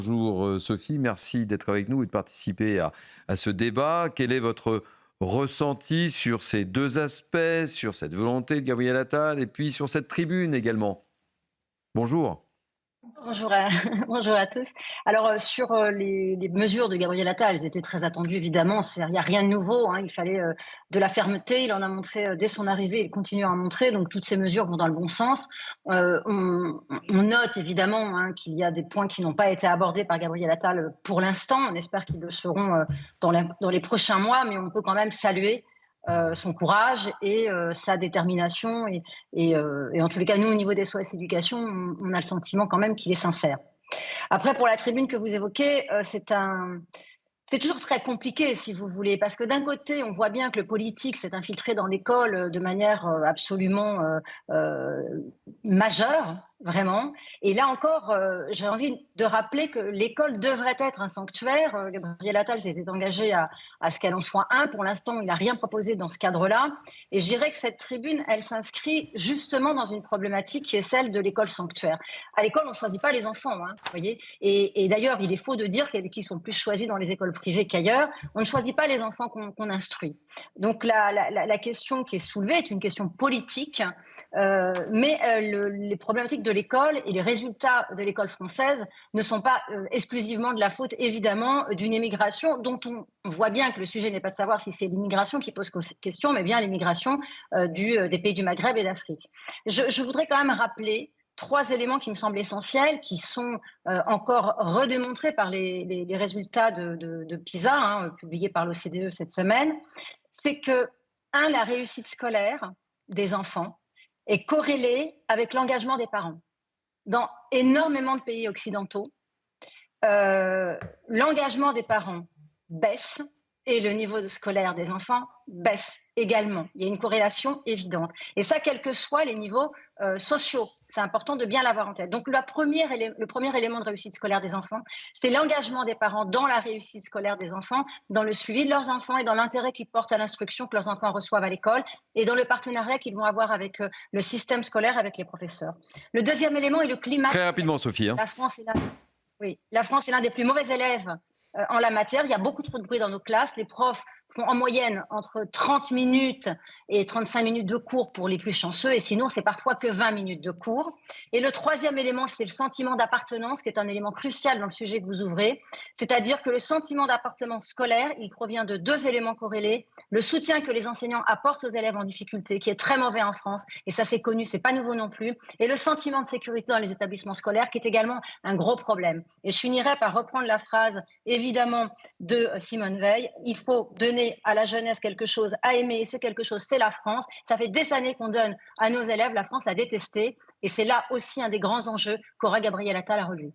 Bonjour Sophie, merci d'être avec nous et de participer à ce débat. Quel est votre ressenti sur ces deux aspects, sur cette volonté de Gabriel Attal et puis sur cette tribune également? Bonjour. Bonjour à bonjour à tous. Alors, sur, les mesures de Gabriel Attal, elles étaient très attendues évidemment, il y a rien de nouveau, hein. Il fallait, de la fermeté, il en a montré, dès son arrivée, il continue à en montrer, donc toutes ces mesures vont dans le bon sens. On note évidemment, hein, qu'il y a des points qui n'ont pas été abordés par Gabriel Attal, pour l'instant. On espère qu'ils le seront, dans les prochains mois, mais on peut quand même saluer, son courage et sa détermination et en tous les cas, nous, au niveau des SOS Éducation, on a le sentiment quand même qu'il est sincère. Après, pour la tribune que vous évoquez, c'est toujours très compliqué, si vous voulez, parce que d'un côté, on voit bien que le politique s'est infiltré dans l'école de manière absolument majeure, vraiment. Et là encore, j'ai envie de rappeler que l'école devrait être un sanctuaire. Gabriel Attal s'était engagé à ce qu'elle en soit un. Pour l'instant, il n'a rien proposé dans ce cadre-là. Et je dirais que cette tribune, elle s'inscrit justement dans une problématique qui est celle de l'école sanctuaire. À l'école, on ne choisit pas les enfants, hein, vous voyez. Et d'ailleurs, il est faux de dire qu'ils sont plus choisis dans les écoles privées qu'ailleurs. On ne choisit pas les enfants qu'on instruit. Donc la question qui est soulevée est une question politique, mais les problématiques de l'école et les résultats de l'école française ne sont pas exclusivement de la faute, évidemment, d'une immigration dont on voit bien que le sujet n'est pas de savoir si c'est l'immigration qui pose question, mais bien l'immigration des pays du Maghreb et d'Afrique. Je voudrais quand même rappeler trois éléments qui me semblent essentiels, qui sont encore redémontrés par les résultats de PISA, hein, publiés par l'OCDE cette semaine. C'est que, la réussite scolaire des enfants est corrélée avec l'engagement des parents. Dans énormément de pays occidentaux, l'engagement des parents baisse et le niveau scolaire des enfants baisse également. Il y a une corrélation évidente. Et ça, quels que soient les niveaux sociaux. C'est important de bien l'avoir en tête. Donc, le premier élément de réussite scolaire des enfants, c'est l'engagement des parents dans la réussite scolaire des enfants, dans le suivi de leurs enfants et dans l'intérêt qu'ils portent à l'instruction que leurs enfants reçoivent à l'école et dans le partenariat qu'ils vont avoir avec le système scolaire, avec les professeurs. Le deuxième élément est le climat. Très rapidement, Sophie. La France est l'un des plus mauvais élèves en la matière. Il y a beaucoup trop de bruit dans nos classes. Les profs font en moyenne entre 30 minutes et 35 minutes de cours pour les plus chanceux, et sinon c'est parfois que 20 minutes de cours. Et le troisième élément, c'est le sentiment d'appartenance, qui est un élément crucial dans le sujet que vous ouvrez, c'est-à-dire que le sentiment d'appartenance scolaire, il provient de deux éléments corrélés: le soutien que les enseignants apportent aux élèves en difficulté, qui est très mauvais en France, et ça c'est connu, c'est pas nouveau non plus, et le sentiment de sécurité dans les établissements scolaires, qui est également un gros problème. Et je finirai par reprendre la phrase, évidemment, de Simone Veil: il faut donner à la jeunesse quelque chose à aimer, et ce quelque chose, c'est la France. Ça fait des années qu'on donne à nos élèves la France à détester, et c'est là aussi un des grands enjeux qu'aura Gabriel Attal à relever.